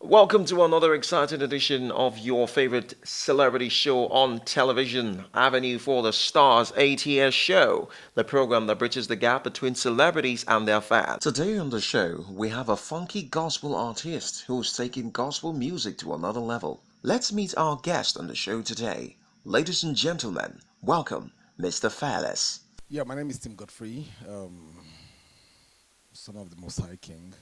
Welcome to another exciting edition of your favorite celebrity show on television, Avenue for the Stars ATS show, the program that bridges the gap between celebrities and their fans. Today on the show, we have a funky gospel artist who's taking gospel music to another level. Let's meet our guest on the show today. Ladies and gentlemen, welcome Mr. Fearless. Yeah, my name is Godfrey, son of the Most High King.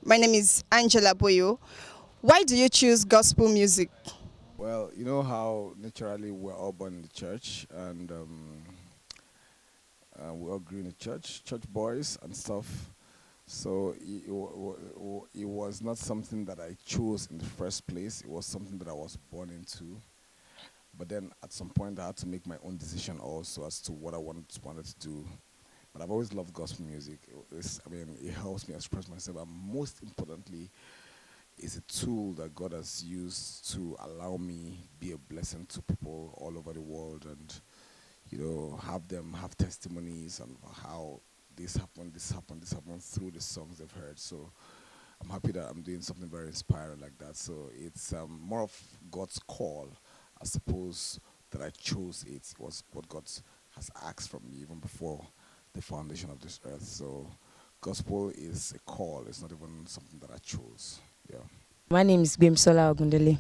My name is Angela Boyo. Why do you choose gospel music? Well, you know how naturally we're all born in the church, and we all grew in the church boys and stuff. So it was not something that I chose in the first place. It was something that I was born into. But then at some point I had to make my own decision also as to what I wanted to do. But I've always loved gospel music. It helps me express myself, and most importantly, it's a tool that God has used to allow me be a blessing to people all over the world, and have them have testimonies on how this happened through the songs they've heard. So I'm happy that I'm doing something very inspiring like that. So it's more of God's call, I suppose, that I chose it. It was what God has asked from me even before the foundation of this earth. So gospel is a call. It's not even something that I chose. Yeah. My name is Bimsola Ogundele.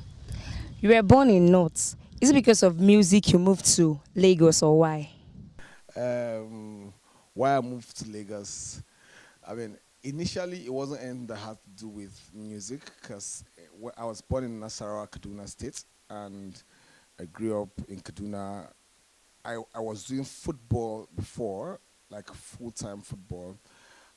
You were born in North. Is it because of music you moved to Lagos, or why? Why I moved to Lagos, initially it wasn't anything that had to do with music, because I was born in Nasarawa, Kaduna State, and I grew up in Kaduna. I was doing football before, like full-time football.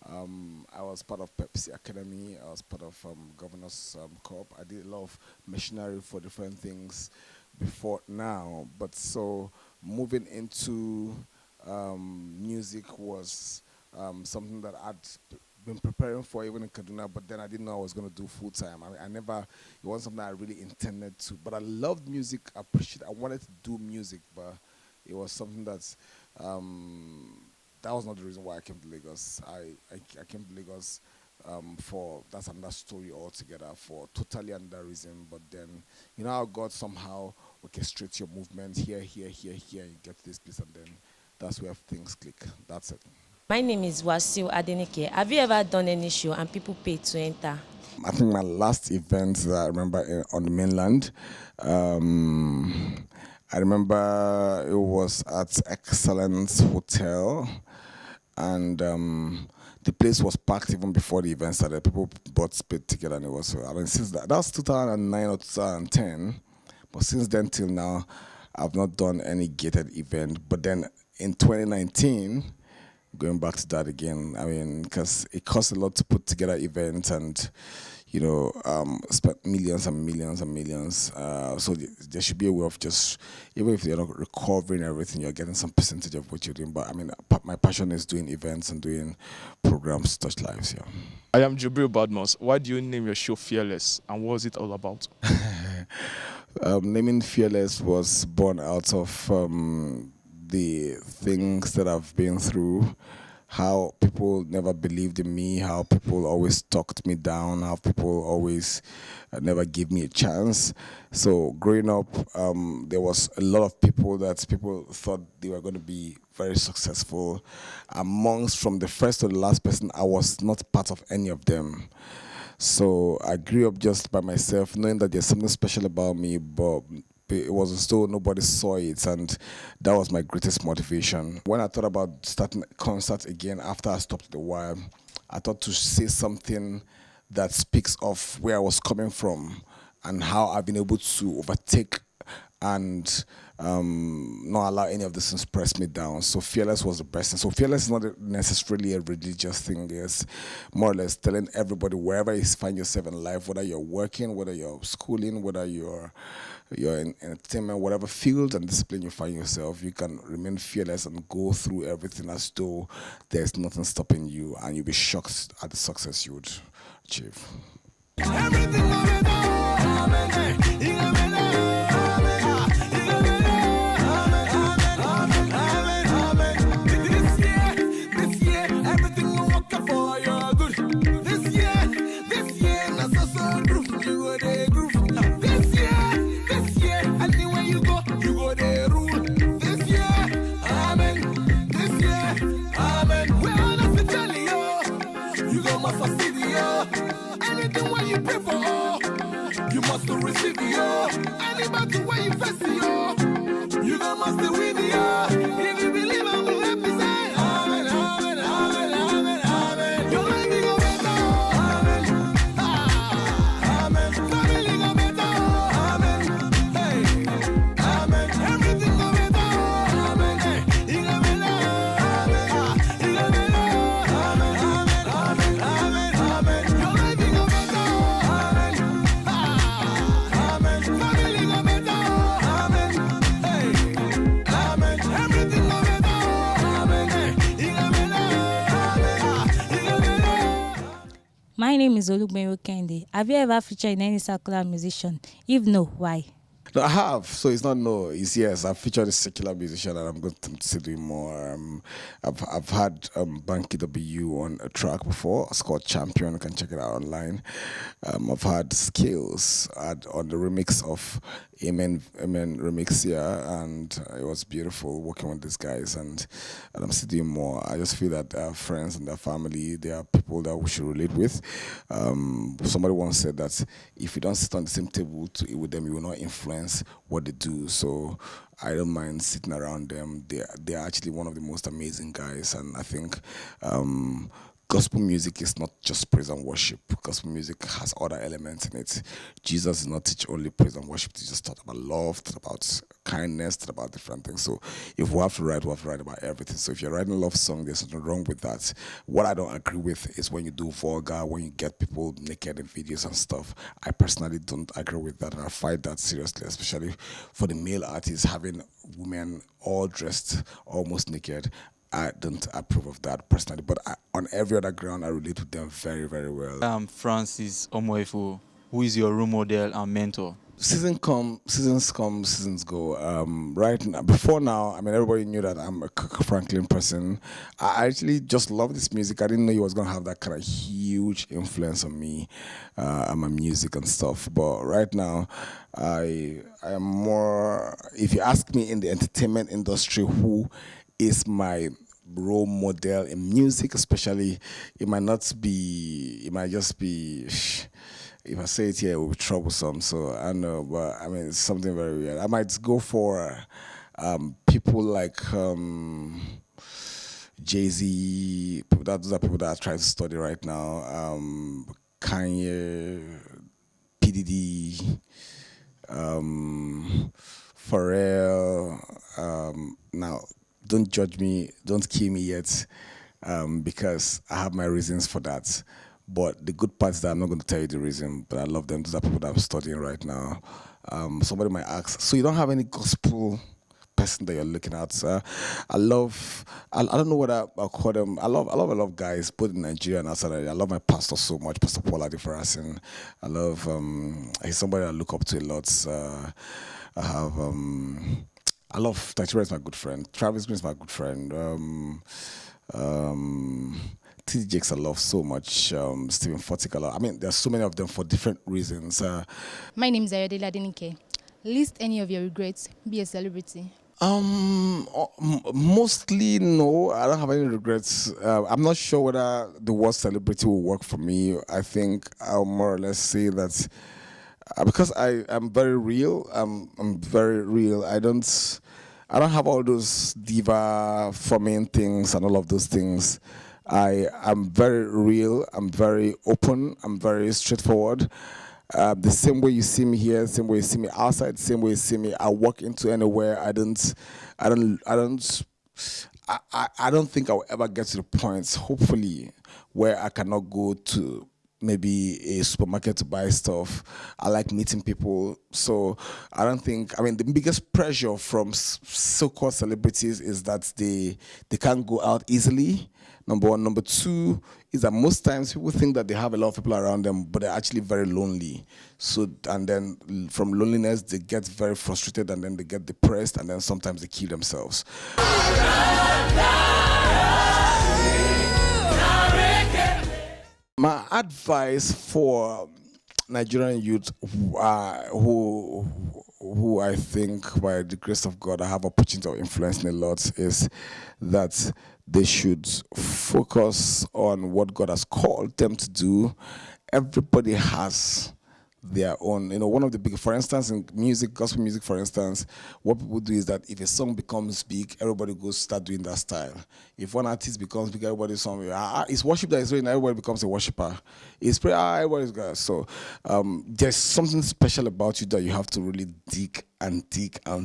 I was part of Pepsi Academy. I was part of Governor's Corp. I did a lot of machinery for different things before now. But so moving into music was something that I'd been preparing for even in Kaduna, but then I didn't know I was going to do full-time. It wasn't something I really intended to. But I loved music. I wanted to do music, but it was something that was not the reason why I came to Lagos. I came to Lagos that's another story altogether, for totally another reason. But then, you know how God somehow orchestrates your movement here, and you get to this place, and then that's where things click. That's it. My name is Wasiu Adenike. Have you ever done any show and people paid to enter? I think my last event that I remember on the mainland, I remember it was at Excellence Hotel, and the place was packed even before the event started. People bought paid ticket, and it was, since that was 2009 or 2010, but since then till now, I've not done any gated event. But then in 2019, going back to that again, because it costs a lot to put together events, and spent millions and millions and millions. So there should be a way of just, even if you're not recovering everything, you're getting some percentage of what you're doing. But my passion is doing events and doing programs to touch lives. Yeah. I am Jubril Badmus. Why do you name your show Fearless, and what is it all about? Naming Fearless was born out of the things that I've been through, how people never believed in me, how people always talked me down, how people always never gave me a chance. So growing up, there was a lot of people that people thought they were going to be very successful. Amongst from the first to the last person, I was not part of any of them. So I grew up just by myself, knowing that there's something special about me, but it was as though nobody saw it, and that was my greatest motivation. When I thought about starting concerts again after I stopped a while, I thought to say something that speaks of where I was coming from and how I've been able to overtake and not allow any of this things press me down. So fearless was the best thing. So fearless is not necessarily a religious thing. It's more or less telling everybody wherever you find yourself in life, whether you're working, whether you're schooling, whether you're in entertainment, whatever field and discipline you find yourself, you can remain fearless and go through everything as though there's nothing stopping you, and you'll be shocked at the success you would achieve. You must receive yo. Any battle where you face yo. You must win yo. If you believe I will help you say amen, amen, amen, amen, amen. Your life will go better. Amen. Ah, amen. Family go better. Amen. Hey. Amen. Everything go better. Amen. Hey. You go better. Amen. Ah, you go better. Amen. Amen. Amen. Amen. Your life will go better. Amen. Amen. Family go better. Amen. Hey. Amen. Everything go better. Amen. Hey. You go better. Amen. Ah, you go better. My name is Olugbenro Kende. Have you ever featured in any secular musician? If no, why? No, I have. So it's not no, it's yes. I've featured a secular musician and I'm going to still doing more. I've had Banky W on a track before. It's called Champion. You can check it out online. I've had Skills on the remix of Amen remix here, and it was beautiful working with these guys, and I'm still doing more. I just feel that they are friends and their family. They are people that we should relate with. Somebody once said that if you don't sit on the same table to eat with them, you will not influence what they do. So I don't mind sitting around them. They're actually one of the most amazing guys, and I think gospel music is not just praise and worship. Gospel music has other elements in it. Jesus did not teach only praise and worship. He just taught about love, taught about kindness, taught about different things. So if we have to write about everything. So if you're writing a love song, there's nothing wrong with that. What I don't agree with is when you do vulgar, when you get people naked in videos and stuff. I personally don't agree with that, and I fight that seriously, especially for the male artists having women all dressed almost naked. I don't approve of that personally, but on every other ground, I relate with them very, very well. I'm Francis Omoefo, who is your role model and mentor. Seasons come, seasons go. Right now, before now, I mean, everybody knew that I'm a Kirk Franklin person. I actually just love this music. I didn't know he was gonna have that kind of huge influence on me, and my music and stuff. But right now, I am more. If you ask me in the entertainment industry, who is my role model in music, especially, it might just be, if I say it here, it will be troublesome. So I don't know, but I mean, it's something very weird. I might go for people like Jay-Z. Those are people that I try to study right now. Kanye, P. Diddy, Pharrell. Now, don't judge me, don't kill me yet, because I have my reasons for that. But the good part is that I'm not going to tell you the reason, but I love them. Those are people that I'm studying right now. Somebody might ask, so you don't have any gospel person that you're looking at? I don't know what I'll call them. I love a lot of guys, both in Nigeria and outside Nigeria. I love my pastor so much, Pastor Paul Adifarasin. I love, he's somebody I look up to a lot. I love Tachira is my good friend. Travis Green is my good friend. T.D. Jakes I love so much. Stephen Furtick I love. I mean, there's so many of them for different reasons. My name is Ayodele Adenike. List any of your regrets. Be a celebrity. Mostly no. I don't have any regrets. I'm not sure whether the word celebrity will work for me. I think I'll more or less say that because I'm very real. I'm very real. I don't have all those diva forming things and all of those things. I'm very real. I'm very open. I'm very straightforward. The same way you see me here, same way you see me outside, same way you see me, I walk into anywhere. I don't think I'll ever get to the point, hopefully, where I cannot go to maybe a supermarket to buy stuff. I like meeting people. So I don't think, I mean, the biggest pressure from so-called celebrities is that they can't go out easily. Number one. Number two is that most times people think that they have a lot of people around them, but they're actually very lonely. So, and then from loneliness, they get very frustrated and then they get depressed and then sometimes they kill themselves. My advice for Nigerian youth who I think by the grace of God I have opportunity of influencing a lot is that they should focus on what God has called them to do. Everybody has their own, one of the big, for instance, in music, gospel music, for instance, what people do is that if a song becomes big, everybody goes start doing that style. If one artist becomes big, everybody's song, it's worship that is doing, everybody becomes a worshiper. It's prayer, everybody's got. So there's something special about you that you have to really dig and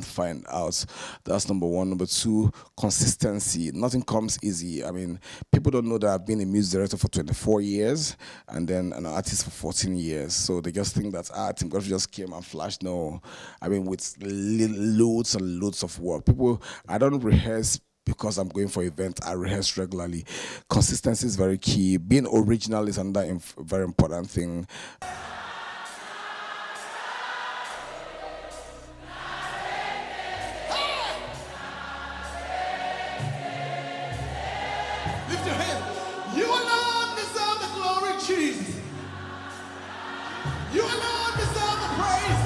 find out. That's number one. Number two, consistency. Nothing comes easy. I mean, people don't know that I've been a music director for 24 years and then an artist for 14 years. So they just think that Tim Godfrey just came and flashed. No, I mean, with loads and loads of work. I don't rehearse because I'm going for events. I rehearse regularly. Consistency is very key. Being original is another very important thing. Lift your hand. You alone deserve the glory, Jesus. You alone deserve the praise.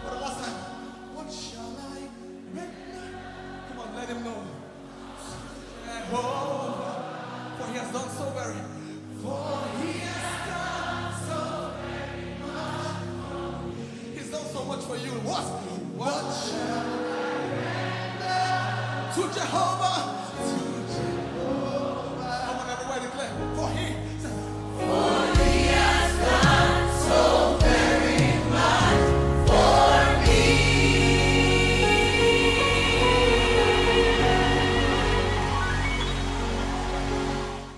For the last time, what shall I render? Come on, let him know. Oh, for he has done so very. For he has done so very much. He's done so much for you. What shall I render to Jehovah? To Jehovah. Come on, everybody declare. For he has done so very much for me.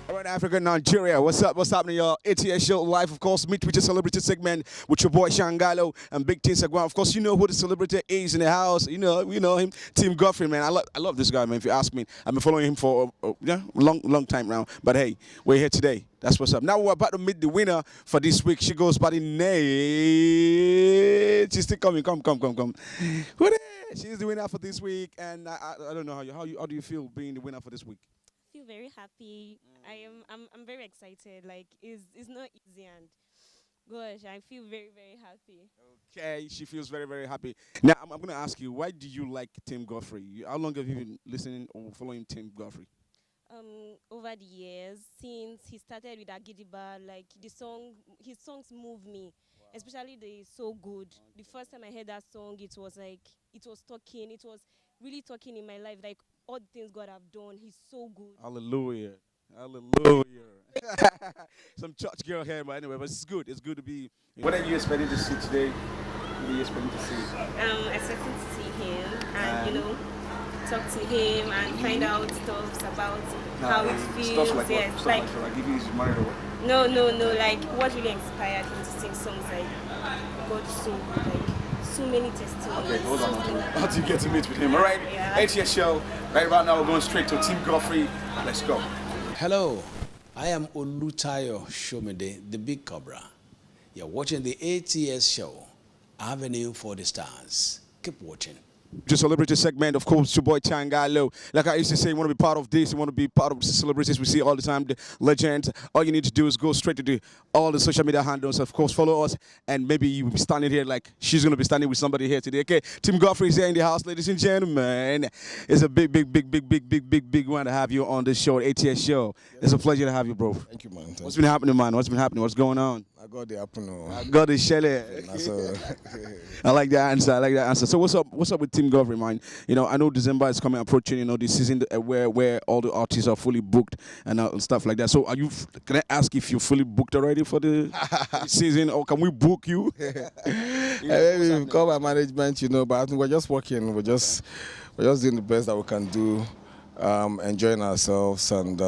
All right, Africa, Nigeria. What's up? What's happening, y'all? ATS Show Live, of course. Meet with your celebrity segment with your boy Shangalo and Big Tin Sagwan. Of course, you know who the celebrity is in the house. You know him, Tim Godfrey, man. I love this guy, man. If you ask me, I've been following him for a long time now. But hey, we're here today. That's what's up. Now we're about to meet the winner for this week. She goes by the name. She's still coming. Come. Who there? She's the winner for this week, and I don't know how do you feel being the winner for this week? Feel very happy. I'm very excited. Like it's not easy, and gosh, I feel very, very happy. Okay, she feels very, very happy. Now I'm gonna ask you, why do you like Tim Godfrey? How long have you been listening or following Tim Godfrey? Over the years, since he started with Agidiba, like his songs move me, especially the So Good. The first time I heard that song, it was really talking in my life, like all the things God have done. He's so good. Hallelujah. Some church girl here, but anyway, but it's good. It's good to be. What are you expecting to see today? What are you expecting to see? I'm expecting to see him and talk to him and find out stuff about how it feels. Stuff like yes, what? like Stuff like give you his money or what? no. Like what really inspired him to sing songs like God is so good, like so many testimonies. Okay, hold on. How do you get to meet with him? All right, Yeah. ATS Show. Right about now, we're going straight to Tim Godfrey. Let's go. Hello, I am Olutayo Shomede, the Big Cobra. You're watching the ATS Show Avenue for the Stars. Keep watching. Just celebrity segment, of course, your boy Changalo. Like I used to say, you want to be part of this, you want to be part of the celebrities we see all the time, the legends. All you need to do is go straight to all the social media handles. Of course, follow us, and maybe you'll be standing here like she's going to be standing with somebody here today. Okay, Tim Godfrey is here in the house, ladies and gentlemen. It's a big one to have you on this show, ATS show. It's a pleasure to have you, bro. Thank you, man. What's been happening, man? What's been happening? What's going on? I got the apple. I got the Shelly. I like that answer. So what's up with Team Godfrey, man? You know, I know December is coming, approaching. You know, this season where all the artists are fully booked and stuff like that. So can I ask if you're fully booked already for the season, or can we book you? Maybe call my management, you know. But I think we're just working. We're just doing the best that we can do, enjoying ourselves, and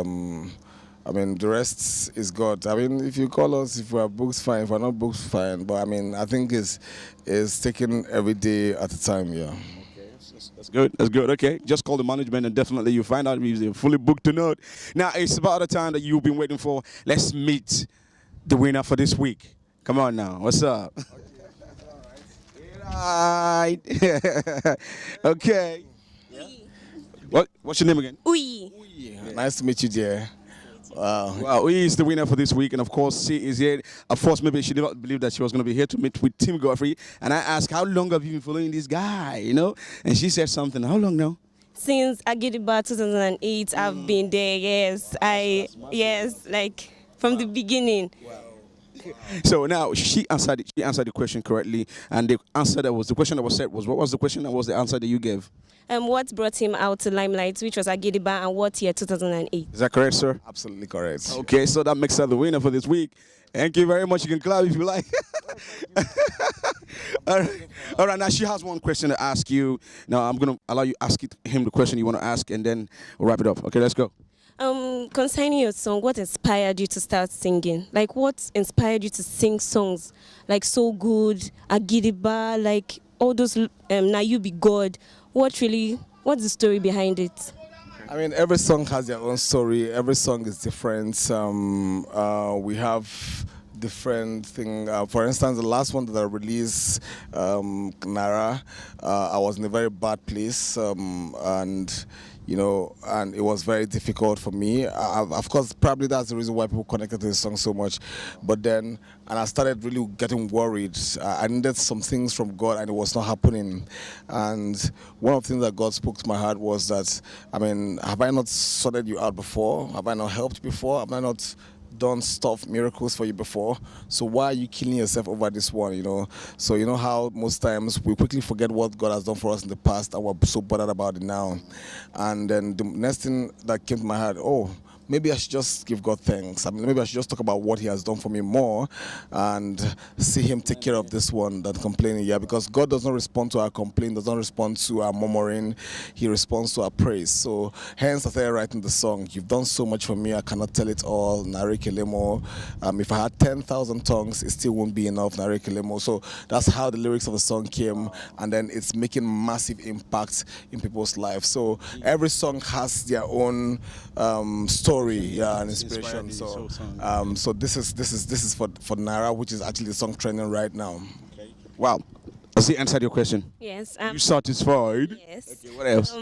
I mean, the rest is God. I mean, if you call us, if we are booked, fine. If we're not booked, fine. But I mean, I think it's taking every day at a time, yeah. Okay, that's good. That's good. Okay, just call the management and definitely you'll find out if they're fully booked or not. Now, it's about the time that you've been waiting for. Let's meet the winner for this week. Come on now. What's up? All right. Okay. Yeah. What's your name again? Uyi. Nice to meet you, dear. Wow, he is the winner for this week, and of course, she is here. Of course, maybe she did not believe that she was going to be here to meet with Tim Godfrey. And I asked, how long have you been following this guy, you know? And she said something. How long now? Since Agidiba 2008, I've been there. Yes, like from the beginning. So now she answered the question correctly, and the answer that was the question that was said was, what was the question? That was the answer that you gave. What brought him out to limelight, which was Agidiba, and what year? 2008. Is that correct, sir? Absolutely correct. Okay, so that makes her the winner for this week. Thank you very much. You can clap if you like. All right. Now she has one question to ask you. Now I'm gonna allow you ask him the question you want to ask, and then we'll wrap it up. Okay, let's go. Concerning your song, what inspired you to start singing? Like, what inspired you to sing songs like So Good, Agidiba, like all those, Now You Be God? What's the story behind it? I mean, every song has their own story. Every song is different. We have different thing. For instance, the last one that I released, Nara, I was in a very bad place, and it was very difficult for me. Of course, probably that's the reason why people connected to the song so much. But then, and I started really getting worried. I needed some things from God, and it was not happening. And one of the things that God spoke to my heart was that, I mean, have I not sorted you out before? Have I not helped you before? Have I not done miracles for you before? So why are you killing yourself over this one, you know? So you know how most times we quickly forget what God has done for us in the past, and we're so bothered about it now. And then the next thing that came to my head, maybe I should just give God thanks. I mean, maybe I should just talk about what he has done for me more and see him take care of this one than complaining. Yeah, because God does not respond to our complaint, does not respond to our murmuring. He responds to our praise. So hence I started writing the song. You've done so much for me, I cannot tell it all. Nare Kelemo. If I had 10,000 tongues, it still won't be enough. Nare Kelemo. So that's how the lyrics of the song came, and then it's making massive impact in people's lives. So every song has their own story. And inspiration. So this is for Nara, which is actually the song trending right now. Okay. Wow. Has he answered your question? Yes. You satisfied? Yes. Okay, what else?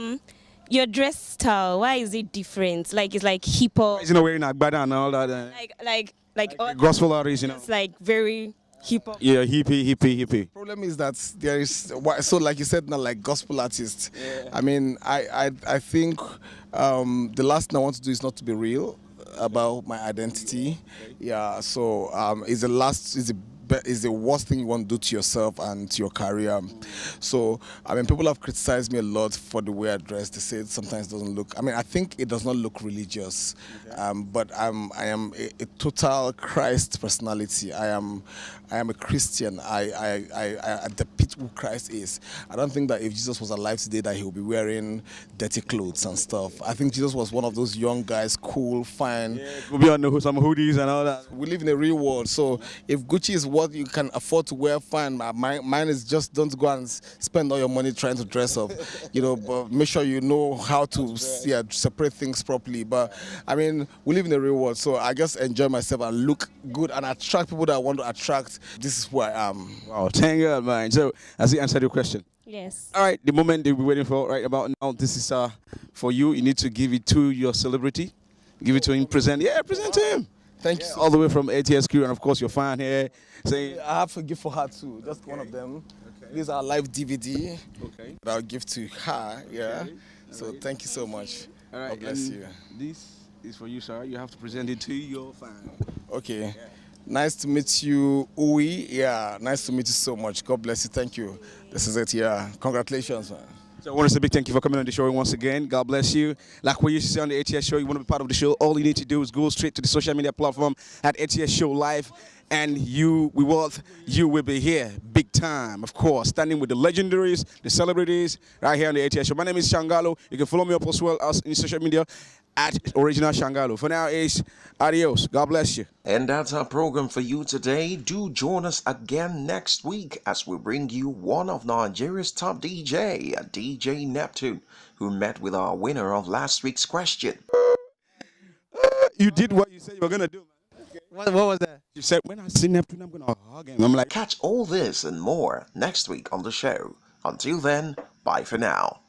Your dress style, why is it different? Like, it's like hip hop. You know, wearing agbada and all that. Like gospel artists, you know. It's like very hip hop. Yeah, hippie. Problem is that there is, so like you said, not like gospel artists. Yeah. I mean, I think the last thing I want to do is not to be real about my identity. Yeah, so is the worst thing you want to do to yourself and to your career. So, I mean, people have criticized me a lot for the way I dress. They say it sometimes doesn't look, I mean, I think it does not look religious, but I am a total Christ personality. I am a Christian. I depict who Christ is. I don't think that if Jesus was alive today that he would be wearing dirty clothes and stuff. I think Jesus was one of those young guys, cool, fine. Yeah, we'll be on some hoodies and all that. We live in a real world, so if Gucci is what you can afford to wear, fine. Mine is just don't go and spend all your money trying to dress up, but make sure you know how to separate things properly. But I mean, we live in the real world, so I just enjoy myself and look good and attract people that I want to attract. This is who I am. Wow, thank you, man. So, has he answered your question? Yes. All right, the moment that we're waiting for right about now, this is for you. You need to give it to your celebrity. Give it to him, present to him. Thank you. All the way from ATS crew, and of course your fan here. Saying, I have a gift for her too, just one of them. Okay. These are live DVD that I'll give to her, Okay. So thank you so much. All right, God bless you. This is for you, sir. You have to present it to your fan. Okay. Yeah. Nice to meet you, Uwe. Yeah, nice to meet you so much. God bless you. Thank you. This is it, Congratulations, man. So I want to say a big thank you for coming on the show once again. God bless you. Like we used to say on the ATS show, you want to be part of the show, all you need to do is go straight to the social media platform at Atsshowlive, and we will be here big time, of course, standing with the legendaries, the celebrities, right here on the ATS show. My name is Shangalo. You can follow me up as well as in social media at Original Shangalo. For now, is adios. God bless you. And that's our program for you today. Do join us again next week as we bring you one of Nigeria's top DJ, DJ Neptune, who met with our winner of last week's question. You did what you said you were going to do, man. Okay. What was that? You said, when I see Neptune, I'm going to hug him. I'm like, catch all this and more next week on the show. Until then, bye for now.